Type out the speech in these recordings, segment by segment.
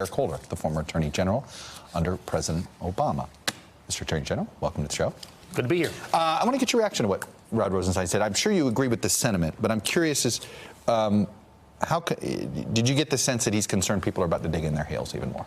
Eric Holder, the former Attorney General under President Obama. Mr. Attorney General, welcome to the show. Good to be here. I want to get your reaction to what Rod Rosenstein said. I'm sure you agree with the sentiment, but I'm curious did you get the sense that he's concerned people are about to dig in their heels even more?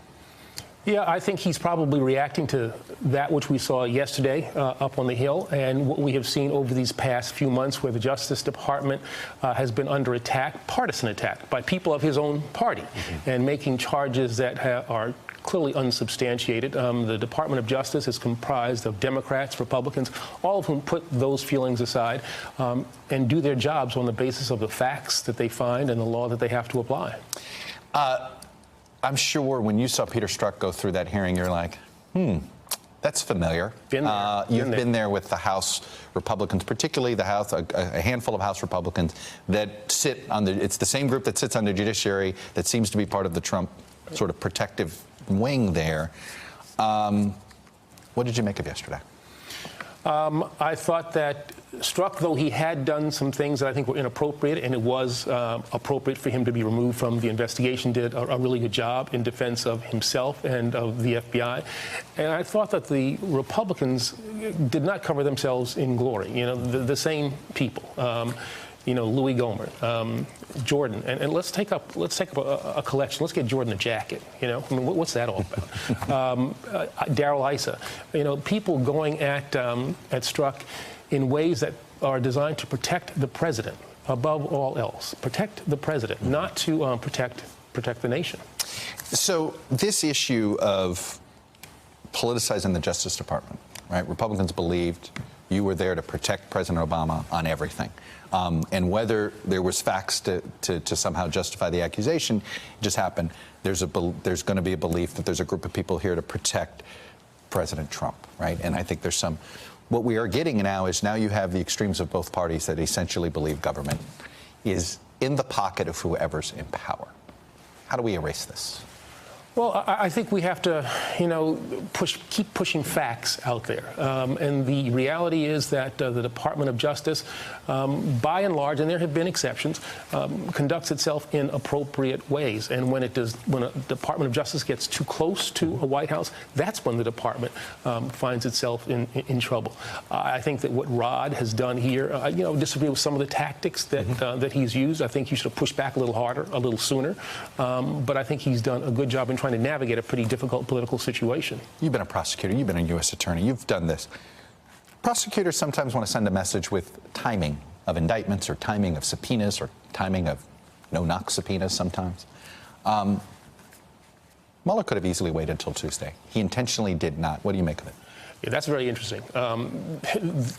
Yeah, I think he's probably reacting to that which we saw yesterday up on the Hill and what we have seen over these past few months where the Justice Department has been under attack, partisan attack, by people of his own party and making charges that are clearly unsubstantiated. The Department of Justice is comprised of Democrats, Republicans, all of whom put those feelings aside and do their jobs on the basis of the facts that they find and the law that they have to apply. I'm sure when you saw Peter Strzok go through that hearing, you're like, that's familiar. Been there. You've been there with the House Republicans, particularly the House, a handful of House Republicans that sit on it's the same group that sits on the judiciary that seems to be part of the Trump sort of protective wing there. What did you make of yesterday? I thought that Strzok, though he had done some things that I think were inappropriate, and it was appropriate for him to be removed from the investigation, did a really good job in defense of himself and of the FBI. And I thought that the Republicans did not cover themselves in glory. You know, the same people. You know, Louis Gohmert, Jordan, and let's take up a collection. Let's get Jordan a jacket. You know, I mean, what's that all about? Darrell Issa, you know, people going at Strzok in ways that are designed to protect the president above all else. Protect the president, not to protect the nation. So this issue of politicizing the Justice Department, right? Republicans believed you were there to protect President Obama on everything. And whether there was facts to somehow justify the accusation, it just happened. There's going to be a belief that there's a group of people here to protect President Trump, right? And I think there's some. What we are getting now is you have the extremes of both parties that essentially believe government is in the pocket of whoever's in power. How do we erase this? Well, I think we have to, you know, keep pushing facts out there. And the reality is that the Department of Justice, by and large, and there have been exceptions, conducts itself in appropriate ways. And when a Department of Justice gets too close to a White House, that's when the department finds itself in trouble. I think that what Rod has done here, you know, disagree with some of the tactics that he's used. I think he should have pushed back a little harder, a little sooner. But I think he's done a good job in trying to navigate a pretty difficult political situation. You've been a prosecutor. You've been a U.S. attorney. You've done this. Prosecutors sometimes want to send a message with timing of indictments or timing of subpoenas or timing of no-knock subpoenas sometimes. Mueller could have easily waited until Tuesday. He intentionally did not. What do you make of it? Yeah, that's very interesting.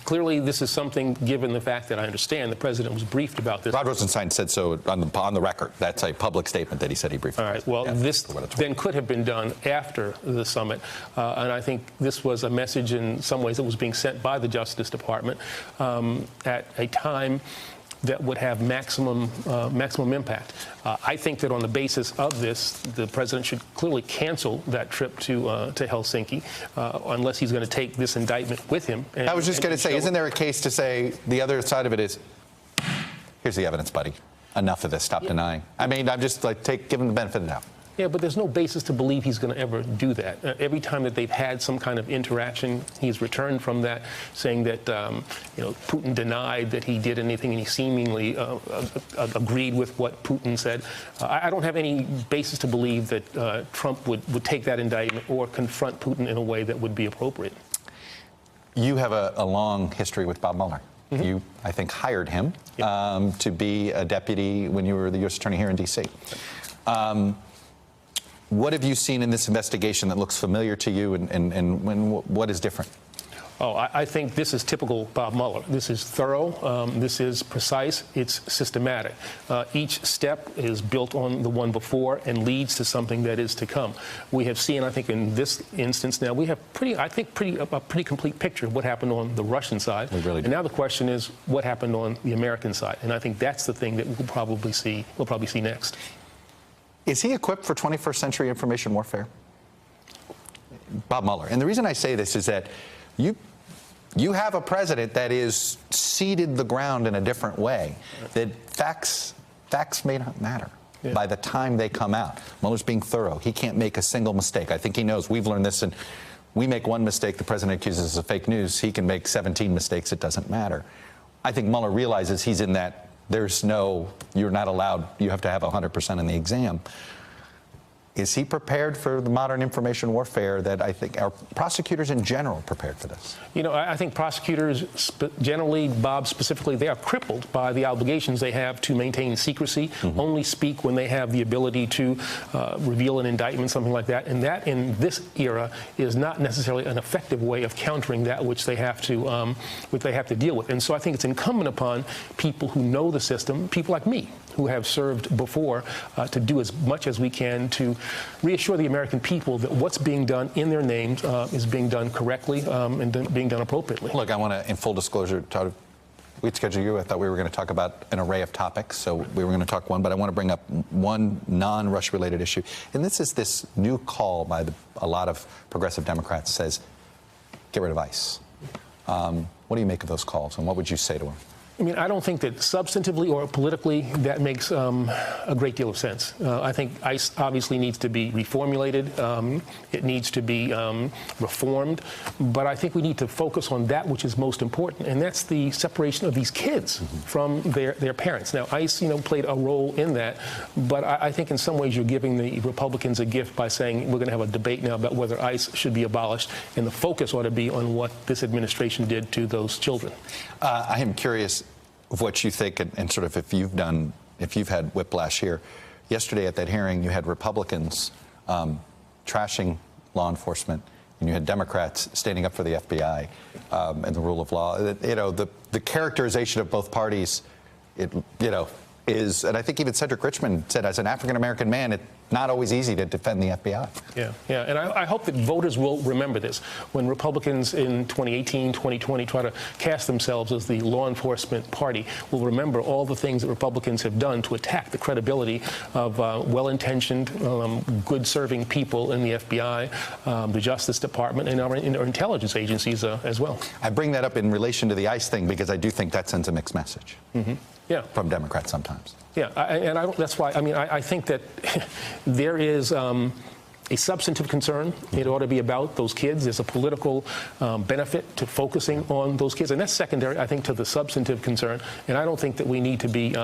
Clearly, this is something, given the fact that I understand the president was briefed about this. Rod Rosenstein said so on the record. That's a public statement that he said he briefed. All right. Well, this then could have been done after the summit. And I think this was a message in some ways that was being sent by the Justice Department at a time that would have maximum impact. I think that on the basis of this, the president should clearly cancel that trip to Helsinki unless he's going to take this indictment with him. I was just going to say, isn't there a case to say the other side of it is, here's the evidence, buddy. Enough of this. Stop denying. I mean, I'm just like, give him the benefit of the doubt. Yeah, but there's no basis to believe he's going to ever do that. Every time that they've had some kind of interaction, he's returned from that, saying that you know, Putin denied that he did anything, and he seemingly agreed with what Putin said. I don't have any basis to believe that Trump would take that indictment or confront Putin in a way that would be appropriate. You have a long history with Bob Mueller. You, I think, hired him to be a deputy when you were the U.S. attorney here in D.C. What have you seen in this investigation that looks familiar to you, and what is different? Oh, I think this is typical Bob Mueller. This is thorough. This is precise. It's systematic. Each step is built on the one before and leads to something that is to come. We have seen, I think, in this instance now, we have a pretty complete picture of what happened on the Russian side. We really do. And now the question is what happened on the American side. And I think that's the thing that we'll probably see next. Is he equipped for 21st century information warfare? Bob Mueller. And the reason I say this is that you have a president that is seeded the ground in a different way, that facts may not matter. Yeah. by the time they come out. Mueller's being thorough. He can't make a single mistake. I think he knows. We've learned this, and we make one mistake, the president accuses us of fake news. He can make 17 mistakes. It doesn't matter. I think Mueller realizes he's in that you're not allowed, you have to have 100% in the exam. Is he prepared for the modern information warfare that I think our prosecutors in general prepared for this? You know, I think prosecutors generally, Bob specifically, they are crippled by the obligations they have to maintain secrecy, only speak when they have the ability to reveal an indictment, something like that. And that, in this era, is not necessarily an effective way of countering that which they have to deal with. And so I think it's incumbent upon people who know the system, people like me, who have served before, to do as much as we can to reassure the American people that what's being done in their names is being done correctly and being done appropriately. Look, I want to, in full disclosure, we'd schedule you. I thought we were going to talk about an array of topics, so we were going to talk one, but I want to bring up one non-Rush related issue. And this is this new call by a lot of progressive Democrats says, get rid of ICE. What do you make of those calls, and what would you say to them? I mean, I don't think that substantively or politically that makes a great deal of sense. I think ICE obviously needs to be reformulated. It needs to be reformed. But I think we need to focus on that which is most important, and that's the separation of these kids from their parents. Now, ICE, played a role in that, but I think in some ways you're giving the Republicans a gift by saying we're going to have a debate now about whether ICE should be abolished, and the focus ought to be on what this administration did to those children. I am curious of what you think, and sort of if you've had whiplash here. Yesterday at that hearing, you had Republicans trashing law enforcement, and you had Democrats standing up for the FBI and the rule of law. The characterization of both parties, is, and I think even Cedric Richmond said, as an African-American man, it's not always easy to defend the FBI. Yeah, and I hope that voters will remember this. When Republicans in 2018, 2020 try to cast themselves as the law enforcement party, will remember all the things that Republicans have done to attack the credibility of well-intentioned, good-serving people in the FBI, the Justice Department, and our intelligence agencies as well. I bring that up in relation to the ICE thing because I do think that sends a mixed message. Yeah. From Democrats sometimes. Yeah, that's why, I think that there is a substantive concern. It ought to be about those kids. There's a political benefit to focusing on those kids, and that's secondary, I think, to the substantive concern. And I don't think that we need to be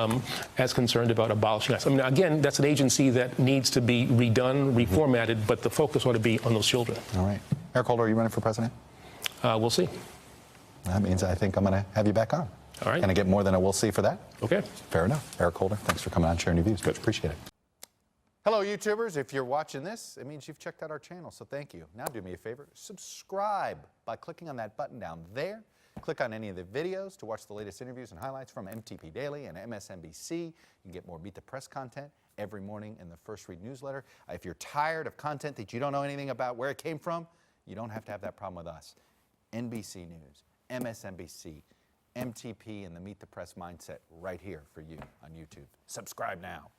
as concerned about abolishing ICE. Again, that's an agency that needs to be redone, reformatted, but the focus ought to be on those children. All right. Eric Holder, are you running for president? We'll see. That means I think I'm going to have you back on. All right. Can I get more than a we'll see for that? Okay. Fair enough. Eric Holder, thanks for coming on, sharing your views. Much appreciate it. Hello, YouTubers. If you're watching this, it means you've checked out our channel, so thank you. Now do me a favor, subscribe by clicking on that button down there. Click on any of the videos to watch the latest interviews and highlights from MTP Daily and MSNBC. You can get more Beat the Press content every morning in the First Read newsletter. If you're tired of content that you don't know anything about where it came from, you don't have to have that problem with us. NBC News, MSNBC, MTP, and the Meet the Press mindset right here for you on YouTube. Subscribe now.